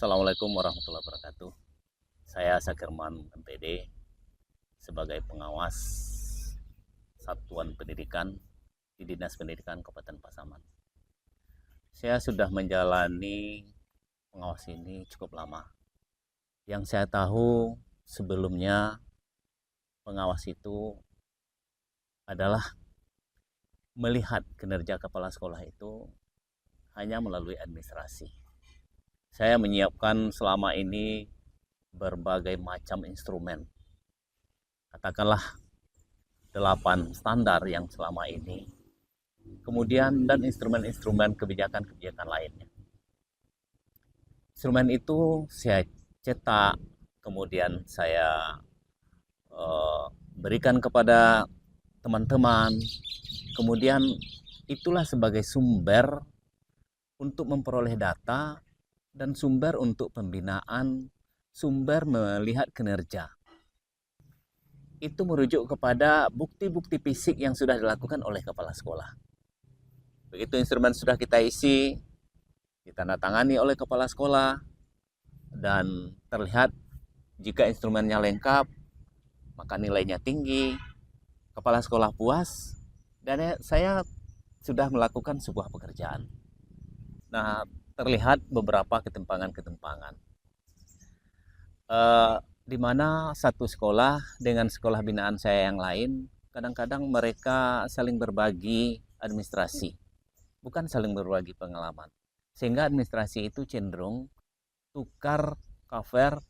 Assalamualaikum warahmatullahi wabarakatuh. Saya Sakirman MPD sebagai pengawas Satuan Pendidikan di Dinas Pendidikan Kabupaten Pasaman. Saya sudah menjalani pengawas ini cukup lama. Yang saya tahu sebelumnya pengawas itu adalah melihat kinerja kepala sekolah itu hanya melalui administrasi. Saya menyiapkan selama ini berbagai macam instrumen. Katakanlah 8 standar yang selama ini. Kemudian dan instrumen-instrumen kebijakan-kebijakan lainnya. Instrumen itu saya cetak, kemudian saya berikan kepada teman-teman. Kemudian itulah sebagai sumber untuk memperoleh data dan sumber untuk pembinaan, sumber melihat kinerja. Itu merujuk kepada bukti-bukti fisik yang sudah dilakukan oleh kepala sekolah. Begitu instrumen sudah kita isi, ditandatangani oleh kepala sekolah, dan terlihat jika instrumennya lengkap, maka nilainya tinggi, kepala sekolah puas, dan saya sudah melakukan sebuah pekerjaan. Nah, terlihat beberapa ketimpangan-ketimpangan. Di mana satu sekolah dengan sekolah binaan saya yang lain, kadang-kadang mereka saling berbagi administrasi, bukan saling berbagi pengalaman. Sehingga administrasi itu cenderung tukar cover,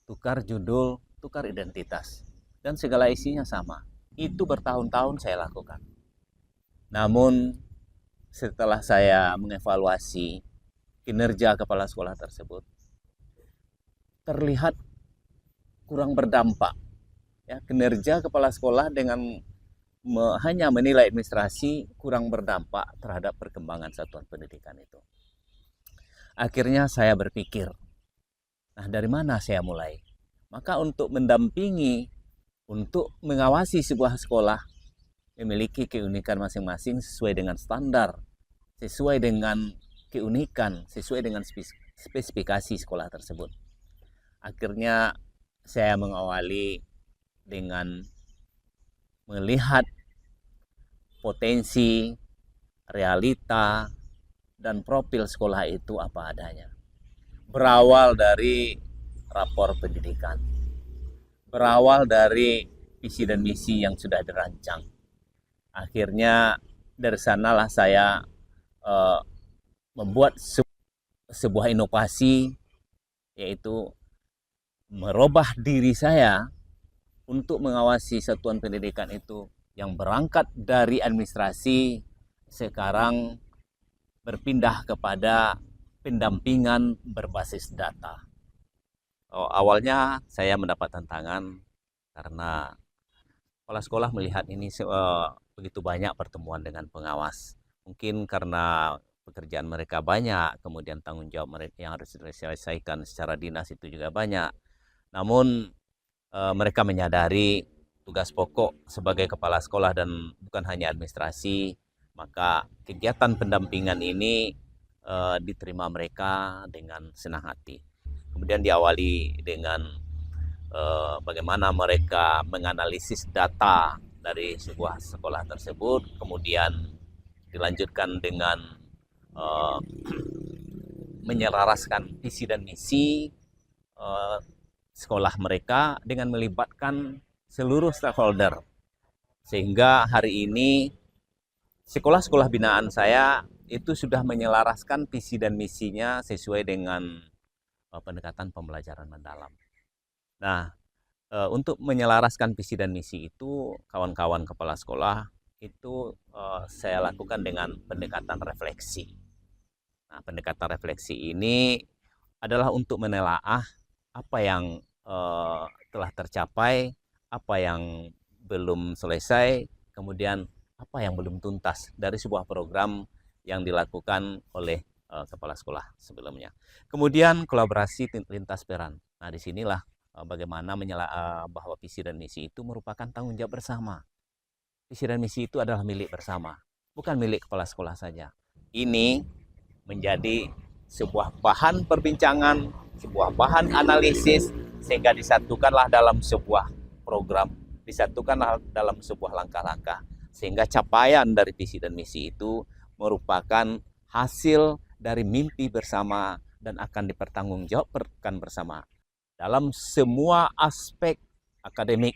tukar judul, tukar identitas. Dan segala isinya sama. Itu bertahun-tahun saya lakukan. Namun setelah saya mengevaluasi kinerja kepala sekolah tersebut, terlihat kurang berdampak. Ya, kinerja kepala sekolah dengan hanya menilai administrasi kurang berdampak terhadap perkembangan satuan pendidikan itu. Akhirnya saya berpikir, nah dari mana saya mulai? Maka untuk mendampingi, untuk mengawasi sebuah sekolah memiliki keunikan masing-masing sesuai dengan standar, sesuai dengan keunikan, sesuai dengan spesifikasi sekolah tersebut. Akhirnya saya mengawali dengan melihat potensi, realita, dan profil sekolah itu apa adanya. Berawal dari rapor pendidikan, berawal dari visi dan misi yang sudah dirancang. Akhirnya dari sanalah saya membuat sebuah inovasi, yaitu merubah diri saya untuk mengawasi satuan pendidikan itu yang berangkat dari administrasi sekarang berpindah kepada pendampingan berbasis data. Awalnya saya mendapat tantangan karena kepala sekolah melihat ini begitu banyak pertemuan dengan pengawas. Mungkin karena pekerjaan mereka banyak, kemudian tanggung jawab mereka yang harus diselesaikan secara dinas itu juga banyak. Namun mereka menyadari tugas pokok sebagai kepala sekolah dan bukan hanya administrasi, maka kegiatan pendampingan ini diterima mereka dengan senang hati. Kemudian diawali dengan bagaimana mereka menganalisis data dari sebuah sekolah tersebut, kemudian dilanjutkan dengan menyelaraskan visi dan misi sekolah mereka dengan melibatkan seluruh stakeholder. Sehingga hari ini sekolah-sekolah binaan saya itu sudah menyelaraskan visi dan misinya sesuai dengan pendekatan pembelajaran mendalam. Nah, untuk menyelaraskan visi dan misi itu, kawan-kawan kepala sekolah itu saya lakukan dengan pendekatan refleksi. Nah, pendekatan refleksi ini adalah untuk menelaah apa yang telah tercapai, apa yang belum selesai, kemudian apa yang belum tuntas dari sebuah program yang dilakukan oleh kepala sekolah sebelumnya. Kemudian kolaborasi lintas peran. Nah, disinilah bagaimana bahwa visi dan misi itu merupakan tanggung jawab bersama. Visi dan misi itu adalah milik bersama, bukan milik kepala sekolah saja. Ini menjadi sebuah bahan perbincangan, sebuah bahan analisis, sehingga disatukanlah dalam sebuah program, disatukanlah dalam sebuah langkah-langkah, sehingga capaian dari visi dan misi itu merupakan hasil dari mimpi bersama dan akan dipertanggungjawabkan bersama dalam semua aspek akademik,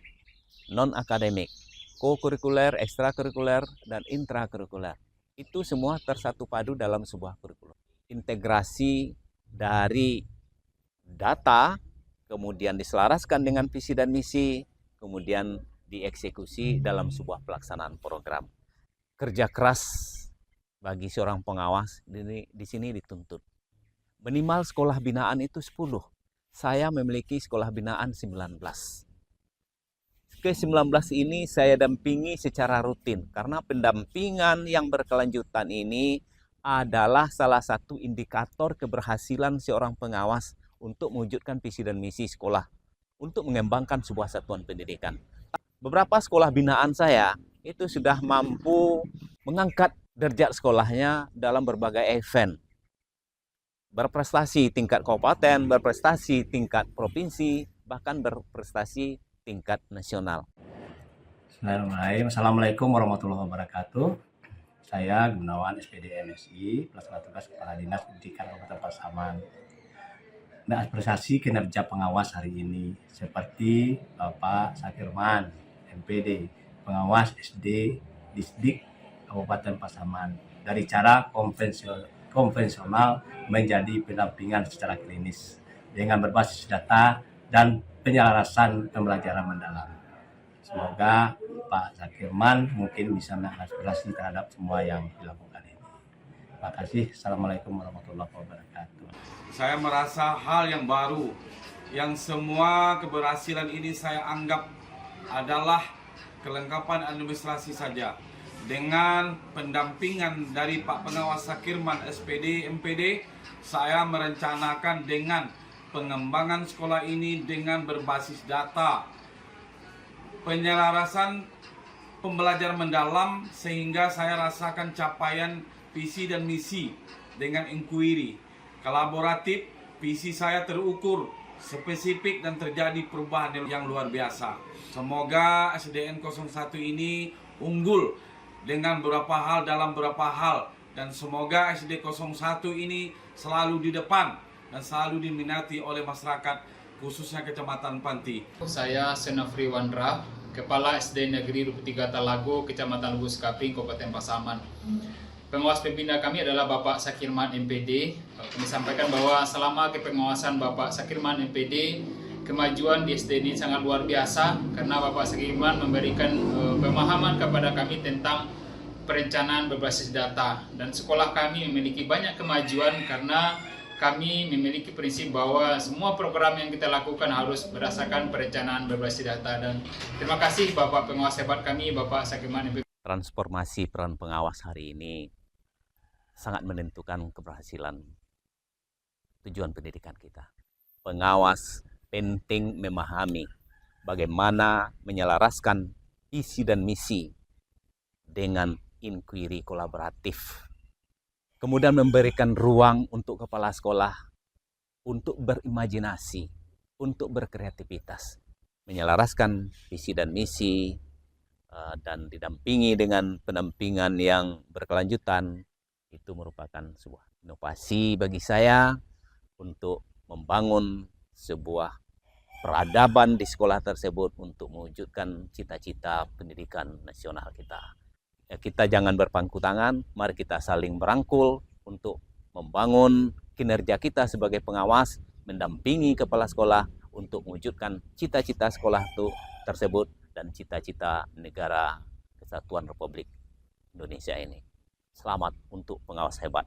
non-akademik, co-kurikuler, ekstrakurikuler, dan intrakurikuler. Itu semua tersatu padu dalam sebuah kurikulum. Integrasi dari data, kemudian diselaraskan dengan visi dan misi, kemudian dieksekusi dalam sebuah pelaksanaan program. Kerja keras bagi seorang pengawas di sini dituntut. Minimal sekolah binaan itu 10. Saya memiliki sekolah binaan 19. Ke-19 ini saya dampingi secara rutin karena pendampingan yang berkelanjutan ini adalah salah satu indikator keberhasilan seorang pengawas untuk mewujudkan visi dan misi sekolah untuk mengembangkan sebuah satuan pendidikan. Beberapa sekolah binaan saya itu sudah mampu mengangkat derajat sekolahnya dalam berbagai event. Berprestasi tingkat kabupaten, berprestasi tingkat provinsi, bahkan berprestasi tingkat nasional. Assalamualaikum warahmatullahi wabarakatuh. Saya Gunawan SPD MSI, Pelaksana Tugas Kepala Dinas Pendidikan Kabupaten Pasaman. Nah, apresiasi kinerja pengawas hari ini seperti Bapak Sakirman, MPD, pengawas SD Disdik Kabupaten Pasaman, dari cara konvensional menjadi pendampingan secara klinis dengan berbasis data dan penyelarasan pembelajaran mendalam. Semoga Pak Zakirman mungkin bisa mengaspirasi terhadap semua yang dilakukan ini. Terima kasih. Assalamualaikum warahmatullahi wabarakatuh. Saya merasa hal yang baru, yang semua keberhasilan ini saya anggap adalah kelengkapan administrasi saja. Dengan pendampingan dari Pak Pengawas Zakirman SPD MPD, saya merencanakan dengan pengembangan sekolah ini dengan berbasis data, penyelarasan pembelajaran mendalam, sehingga saya rasakan capaian visi dan misi dengan inquiry kolaboratif. Visi saya terukur, spesifik, dan terjadi perubahan yang luar biasa. Semoga SDN 01 ini unggul dengan beberapa hal dalam beberapa hal, dan semoga SD 01 ini selalu di depan dan selalu diminati oleh masyarakat, khususnya Kecamatan Panti. Saya Senafri Wandra, Kepala SD Negeri 23 Talago, Kecamatan Lubus Kaping, Kabupaten Pasaman. Pengawas pembina kami adalah Bapak Zakirman MPD. Kami sampaikan bahwa selama kepengawasan Bapak Zakirman MPD, kemajuan di SD ini sangat luar biasa karena Bapak Zakirman memberikan pemahaman kepada kami tentang perencanaan berbasis data, dan sekolah kami memiliki banyak kemajuan karena kami memiliki prinsip bahwa semua program yang kita lakukan harus berdasarkan perencanaan berbasis data. Dan terima kasih Bapak pengawas hebat kami, Bapak Zakirman MPD. Transformasi peran pengawas hari ini sangat menentukan keberhasilan tujuan pendidikan kita. Pengawas penting memahami bagaimana menyelaraskan visi dan misi dengan inquiry kolaboratif. Kemudian memberikan ruang untuk kepala sekolah untuk berimajinasi, untuk berkreativitas, menyelaraskan visi dan misi, dan didampingi dengan pendampingan yang berkelanjutan. Itu merupakan sebuah inovasi bagi saya untuk membangun sebuah peradaban di sekolah tersebut untuk mewujudkan cita-cita pendidikan nasional kita. Kita jangan berpangku tangan, mari kita saling merangkul untuk membangun kinerja kita sebagai pengawas, mendampingi kepala sekolah untuk mewujudkan cita-cita sekolah itu tersebut dan cita-cita negara kesatuan Republik Indonesia ini. Selamat untuk pengawas hebat.